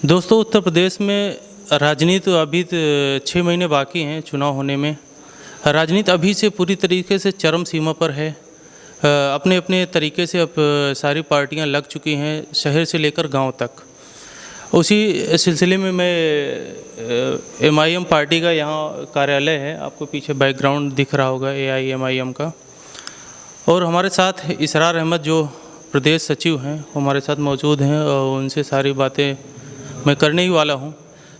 दोस्तों, उत्तर प्रदेश में राजनीति अभी 6 महीने बाकी हैं चुनाव होने में। राजनीति अभी से पूरी तरीके से चरम सीमा पर है। अपने अपने तरीके से अब सारी पार्टियां लग चुकी हैं, शहर से लेकर गांव तक। उसी सिलसिले में मैं MIM पार्टी का यहाँ कार्यालय है, आपको पीछे बैकग्राउंड दिख रहा होगा AIMIM का, और हमारे साथ इसरार अहमद जो प्रदेश सचिव हैं वो हमारे साथ मौजूद हैं और उनसे सारी बातें मैं करने ही वाला हूं।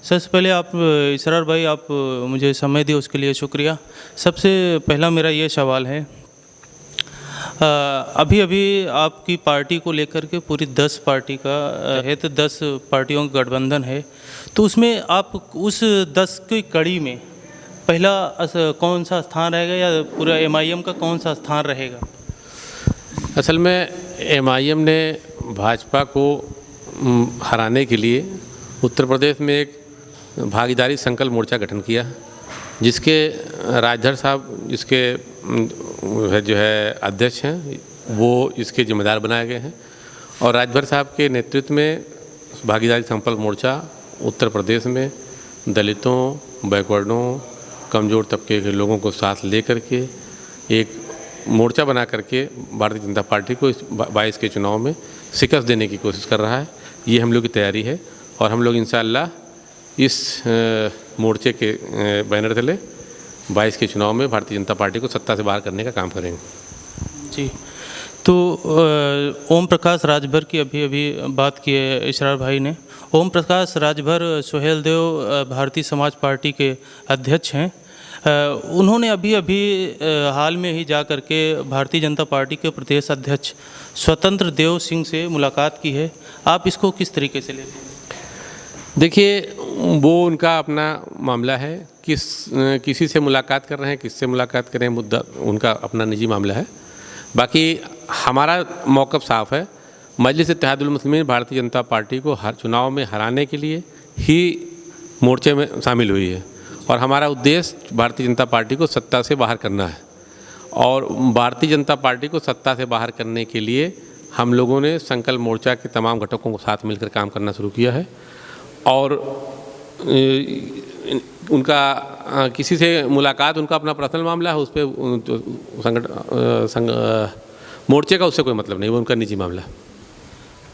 सबसे पहले आप इसरार भाई, आप मुझे समय दिए उसके लिए शुक्रिया। सबसे पहला मेरा ये सवाल है, अभी आपकी पार्टी को लेकर के पूरी 10 पार्टी का है, तो 10 पार्टियों का गठबंधन है, तो उसमें आप उस 10 की कड़ी में पहला कौन सा स्थान रहेगा या पूरा MIM का कौन सा स्थान रहेगा? असल में MIM ने भाजपा को हराने के लिए उत्तर प्रदेश में एक भागीदारी संकल्प मोर्चा गठन किया, जिसके राजभर साहब जिसके जो है अध्यक्ष हैं, वो इसके जिम्मेदार बनाए गए हैं। और राजभर साहब के नेतृत्व में भागीदारी संकल्प मोर्चा उत्तर प्रदेश में दलितों, बैकवर्डों, कमज़ोर तबके के लोगों को साथ लेकर के एक मोर्चा बना करके भारतीय जनता पार्टी को इस 22 के चुनाव में शिकस्त देने की कोशिश कर रहा है। ये हम लोग की तैयारी है और हम लोग इंशाअल्लाह इस मोर्चे के बैनर तले 22 के चुनाव में भारतीय जनता पार्टी को सत्ता से बाहर करने का काम करेंगे। जी, तो ओम प्रकाश राजभर की अभी बात की है इसरार भाई ने। ओम प्रकाश राजभर सुहेलदेव भारतीय समाज पार्टी के अध्यक्ष हैं। उन्होंने अभी हाल में ही जा कर के भारतीय जनता पार्टी के प्रदेश अध्यक्ष स्वतंत्र देव सिंह से मुलाकात की है। आप इसको किस तरीके से लेते हैं? देखिए, वो उनका अपना मामला है, किसी से मुलाकात कर रहे हैं, किससे मुलाकात करें, मुद्दा उनका अपना निजी मामला है। बाकी हमारा मौक़िफ़ साफ़ है। मजलिस इत्तेहादुल मुस्लिमीन भारतीय जनता पार्टी को हर चुनाव में हराने के लिए ही मोर्चे में शामिल हुई है और हमारा उद्देश्य भारतीय जनता पार्टी को सत्ता से बाहर करना है। और भारतीय जनता पार्टी को सत्ता से बाहर करने के लिए हम लोगों ने संकल्प मोर्चा के तमाम घटकों को साथ मिलकर काम करना शुरू किया है। और उनका किसी से मुलाकात उनका अपना पर्सनल मामला है, उस पर मोर्चे का उससे कोई मतलब नहीं, वो उनका निजी मामला है।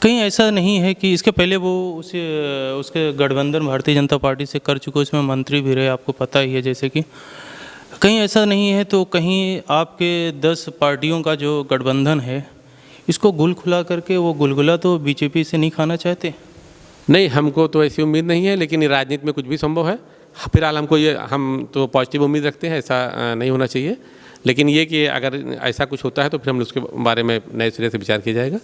कहीं ऐसा नहीं है कि इसके पहले वो उसके गठबंधन भारतीय जनता पार्टी से कर चुके, उसमें मंत्री भी रहे, आपको पता ही है, जैसे कि कहीं ऐसा नहीं है तो कहीं आपके 10 पार्टियों का जो गठबंधन है इसको गुल खुला करके वो गुलगुला तो BJP से नहीं खाना चाहते? नहीं, हमको तो ऐसी उम्मीद नहीं है, लेकिन राजनीति में कुछ भी संभव है। फिलहाल हम तो पॉजिटिव उम्मीद रखते हैं, ऐसा नहीं होना चाहिए। लेकिन ये कि अगर ऐसा कुछ होता है तो फिर हम उसके बारे में नए सिरे से विचार किया जाएगा।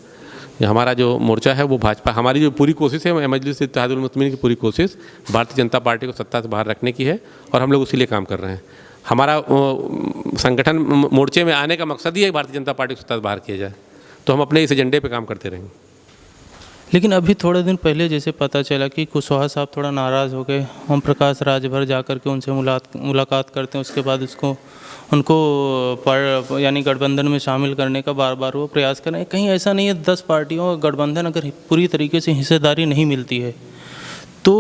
हमारा जो मोर्चा है वो भाजपा, हमारी जो पूरी कोशिश है मजलिस इत्तेहादुल मुस्लिमीन की पूरी कोशिश भारतीय जनता पार्टी को सत्ता से बाहर रखने की है और हम लोग उसी लिए काम कर रहे हैं। हमारा संगठन मोर्चे में आने का मकसद ही है भारतीय जनता पार्टी को सत्ता से बाहर किया जाए, तो हम अपने इस एजेंडे पे काम करते रहेंगे। लेकिन अभी थोड़े दिन पहले जैसे पता चला कि कुशवाहा साहब थोड़ा नाराज़ हो गए, ओम प्रकाश राजभर जा कर के उनसे मुलाकात करते हैं, उसके बाद उनको यानी गठबंधन में शामिल करने का बार बार वो प्रयास कर रहे हैं। कहीं ऐसा नहीं है 10 पार्टियों का गठबंधन अगर पूरी तरीके से हिस्सेदारी नहीं मिलती है तो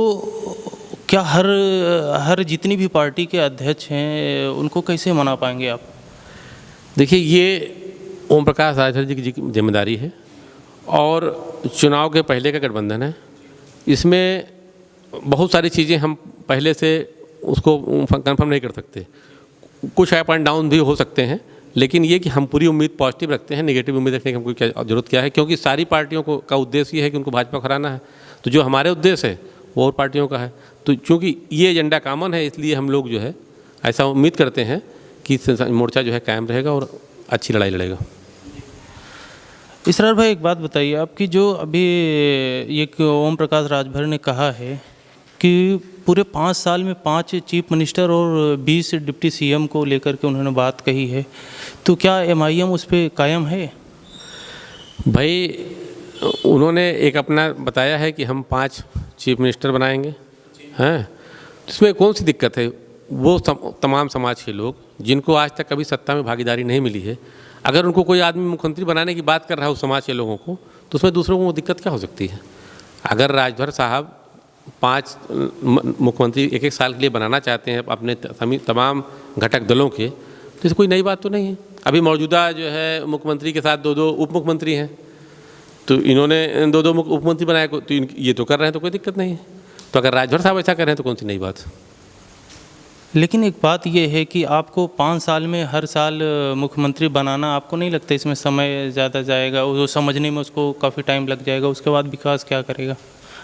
क्या हर जितनी भी पार्टी के अध्यक्ष हैं उनको कैसे मना पाएंगे आप? देखिए, ये ओम प्रकाश राजभर जी की जिम्मेदारी है और चुनाव के पहले का गठबंधन है। इसमें बहुत सारी चीज़ें हम पहले से उसको कंफर्म नहीं कर सकते, कुछ अप एंड डाउन भी हो सकते हैं, लेकिन ये कि हम पूरी उम्मीद पॉजिटिव रखते हैं। नेगेटिव उम्मीद रखने की हमको क्या जरूरत क्या है, क्योंकि सारी पार्टियों का उद्देश्य ये है कि उनको भाजपा को हराना है। तो जो हमारे उद्देश्य है वो और पार्टियों का है, तो चूँकि ये एजेंडा कॉमन है इसलिए हम लोग जो है ऐसा उम्मीद करते हैं कि मोर्चा जो है कायम रहेगा और अच्छी लड़ाई लड़ेगा। इसरार भाई, एक बात बताइए आपकी, जो अभी ये ओम प्रकाश राजभर ने कहा है कि पूरे 5 साल में 5 चीफ मिनिस्टर और 20 डिप्टी CM को लेकर के उन्होंने बात कही है, तो क्या MIM उस पर कायम है? भाई, उन्होंने एक अपना बताया है कि हम 5 चीफ मिनिस्टर बनाएंगे, हैं, इसमें कौन सी दिक्कत है? वो तमाम समाज के लोग जिनको आज तक कभी सत्ता में भागीदारी नहीं मिली है, अगर उनको कोई आदमी मुख्यमंत्री बनाने की बात कर रहा है उस समाज के लोगों को, तो उसमें दूसरों को दिक्कत क्या हो सकती है? अगर राजभर साहब 5 मुख्यमंत्री एक एक साल के लिए बनाना चाहते हैं अपने तमाम घटक दलों के, तो कोई नई बात तो नहीं है। अभी मौजूदा जो है मुख्यमंत्री के साथ 2-2 उप मुख्यमंत्री हैं, तो इन्होंने 2-2 उप मुख्यमंत्री बनाए, तो ये तो कर रहे हैं, तो कोई दिक्कत नहीं है। तो अगर राजभर साहब ऐसा कर रहे हैं तो कौन सी नई बात। लेकिन एक बात ये है कि आपको 5 साल में हर साल मुख्यमंत्री बनाना, आपको नहीं लगता इसमें समय ज़्यादा जाएगा, वो समझने में उसको काफ़ी टाइम लग जाएगा, उसके बाद विकास क्या करेगा?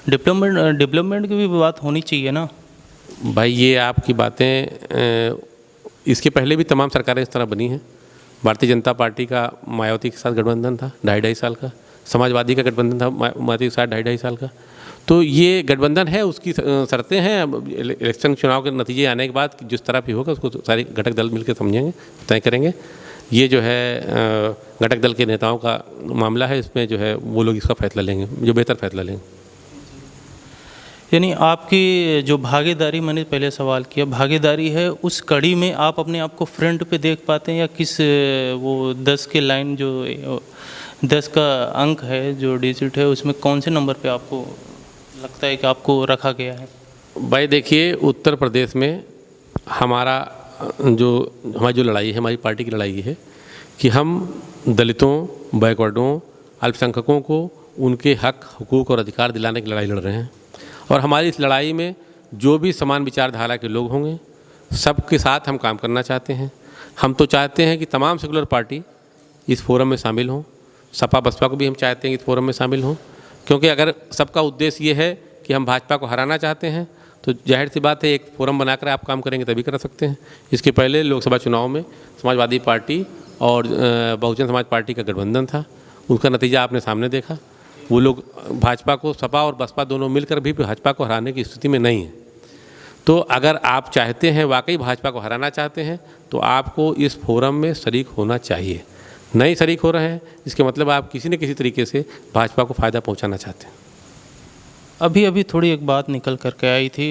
डेवलपमेंट की भी बात होनी चाहिए ना भाई। ये आपकी बातें, इसके पहले भी तमाम सरकारें इस तरह बनी हैं। भारतीय जनता पार्टी का मायावती के साथ गठबंधन था 2.5 साल का, समाजवादी का गठबंधन था मायावती के साथ 2.5 साल का। तो ये गठबंधन है, उसकी शर्तें हैं। इलेक्शन चुनाव के नतीजे आने के बाद जिस तरह भी होगा उसको सारी घटक दल मिलकर समझेंगे, तय करेंगे। ये जो है घटक दल के नेताओं का मामला है, इसमें जो है वो लोग इसका फैसला लेंगे, जो बेहतर फैसला लेंगे। यानी आपकी जो भागीदारी, मैंने पहले सवाल किया, भागीदारी है उस कड़ी में आप अपने आप को फ्रंट पे देख पाते हैं, या किस वो 10 के लाइन जो 10 का अंक है जो डिजिट है, उसमें कौन से नंबर पे आपको लगता है कि आपको रखा गया है? भाई देखिए, उत्तर प्रदेश में हमारी जो लड़ाई है, हमारी पार्टी की लड़ाई है कि हम दलितों, बैकवर्डों, अल्पसंख्यकों को उनके हक, हुकूक और अधिकार दिलाने की लड़ाई लड़ रहे हैं। और हमारी इस लड़ाई में जो भी समान विचारधारा के लोग होंगे, सबके साथ हम काम करना चाहते हैं। हम तो चाहते हैं कि तमाम सेकुलर पार्टी इस फोरम में शामिल हों, सपा बसपा को भी हम चाहते हैं कि इस फोरम में शामिल हों, क्योंकि अगर सबका उद्देश्य ये है कि हम भाजपा को हराना चाहते हैं, तो जाहिर सी बात है एक फोरम बनाकर आप काम करेंगे तभी कर सकते हैं। इसके पहले लोकसभा चुनाव में समाजवादी पार्टी और बहुजन समाज पार्टी का गठबंधन था, उसका नतीजा आपने सामने देखा। वो लोग भाजपा को, सपा और बसपा दोनों मिलकर भी भाजपा को हराने की स्थिति में नहीं है। तो अगर आप चाहते हैं, वाकई भाजपा को हराना चाहते हैं, तो आपको इस फोरम में शरीक होना चाहिए। नहीं शरीक हो रहे हैं, इसके मतलब आप किसी न किसी तरीके से भाजपा को फ़ायदा पहुंचाना चाहते हैं। अभी थोड़ी एक बात निकल करके आई थी,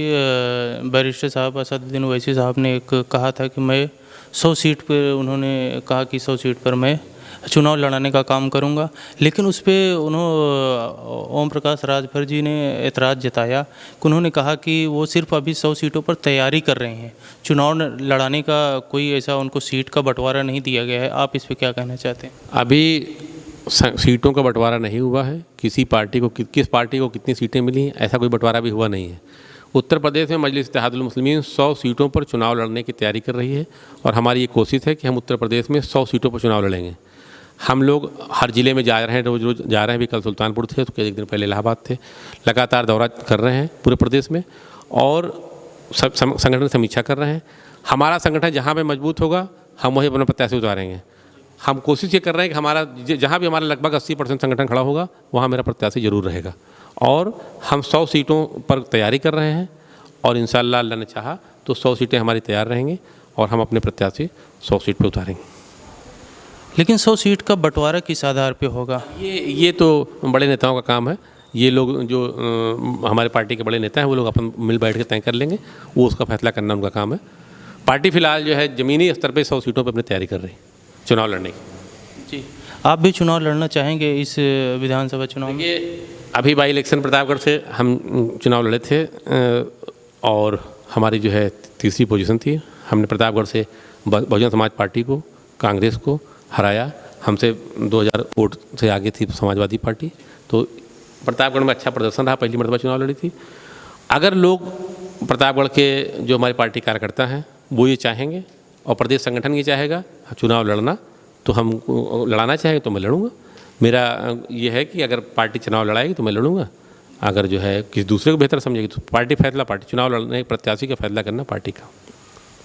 बैरिस्टर साहब असदुद्दीन ओवैसी साहब ने एक कहा था कि मैं 100 सीट पर, उन्होंने कहा कि 100 सीट पर मैं चुनाव लड़ाने का काम करूंगा। लेकिन उस पर ओम प्रकाश राजभर जी ने एतराज़ जताया कि उन्होंने कहा कि वो सिर्फ अभी 100 सीटों पर तैयारी कर रहे हैं, चुनाव लड़ाने का कोई ऐसा उनको सीट का बंटवारा नहीं दिया गया है। आप इस पर क्या कहना चाहते हैं? अभी सीटों का बंटवारा नहीं हुआ है, किसी पार्टी को किस पार्टी को कितनी सीटें मिली हैं, ऐसा कोई बंटवारा भी हुआ नहीं है। उत्तर प्रदेश में मजलिस इत्तेहादुल मुस्लिमीन 100 सीटों पर चुनाव लड़ने की तैयारी कर रही है, और हमारी ये कोशिश है कि हम उत्तर प्रदेश में 100 सीटों पर चुनाव लड़ेंगे। हम लोग हर ज़िले में जा रहे हैं, रोज़ जा रहे हैं। भी कल सुल्तानपुर थे, तो एक दिन पहले इलाहाबाद थे। लगातार दौरा कर रहे हैं पूरे प्रदेश में, और सब संगठन समीक्षा कर रहे हैं। हमारा संगठन जहाँ पे मजबूत होगा, हम वहीं अपना प्रत्याशी उतारेंगे। हम कोशिश ये कर रहे हैं कि हमारा जहाँ भी हमारा लगभग 80% संगठन खड़ा होगा, वहाँ मेरा प्रत्याशी जरूर रहेगा। और हम 100 सीटों पर तैयारी कर रहे हैं, और इंशाअल्लाह अल्लाह ने चाहा तो 100 सीटें हमारी तैयार रहेंगी, और हम अपने प्रत्याशी 100 सीट पर उतारेंगे। लेकिन 100 सीट का बंटवारा किस आधार पे होगा? ये तो बड़े नेताओं का काम है। ये लोग जो हमारे पार्टी के बड़े नेता हैं, वो लोग अपन मिल बैठ के तय कर लेंगे, वो उसका फैसला करना उनका काम है। पार्टी फिलहाल जो है ज़मीनी स्तर पे 100 सीटों पे अपनी तैयारी कर रही है चुनाव लड़ने की। जी, आप भी चुनाव लड़ना चाहेंगे इस विधानसभा चुनाव में? अभी बाई इलेक्शन प्रतापगढ़ से हम चुनाव लड़े थे, और हमारी जो है तीसरी पोजीशन थी। हमने प्रतापगढ़ से बहुजन समाज पार्टी को, कांग्रेस को हराया। हमसे 2000 वोट से आगे थी समाजवादी पार्टी। तो प्रतापगढ़ में अच्छा प्रदर्शन रहा, पहली मरतबा चुनाव लड़ी थी। अगर लोग प्रतापगढ़ के जो हमारी पार्टी कार्यकर्ता हैं वो ये चाहेंगे, और प्रदेश संगठन ये चाहेगा चुनाव लड़ना, तो हम लड़ाना चाहेंगे तो मैं लड़ूंगा। मेरा ये है कि अगर पार्टी चुनाव लड़ाएगी तो मैं लड़ूंगा, अगर जो है किसी दूसरे को बेहतर समझेगी तो पार्टी फैसला, पार्टी चुनाव लड़ने प्रत्याशी का फैसला करना पार्टी का।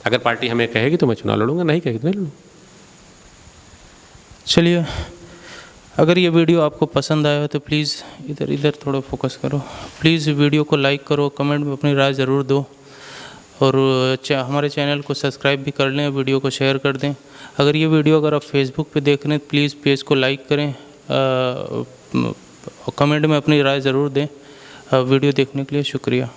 अगर पार्टी हमें कहेगी तो मैं चुनाव लड़ूंगा, नहीं कहेगी तो नहीं लड़ूंगा। चलिए, अगर ये वीडियो आपको पसंद आया हो तो प्लीज़ इधर थोड़ा फोकस करो। प्लीज़ वीडियो को लाइक करो, कमेंट में अपनी राय ज़रूर दो, और हमारे चैनल को सब्सक्राइब भी कर लें, वीडियो को शेयर कर दें। अगर ये वीडियो अगर आप फेसबुक पे देख रहे हैं, प्लीज़ पेज को लाइक करें, कमेंट में अपनी राय ज़रूर दें। वीडियो देखने के लिए शुक्रिया।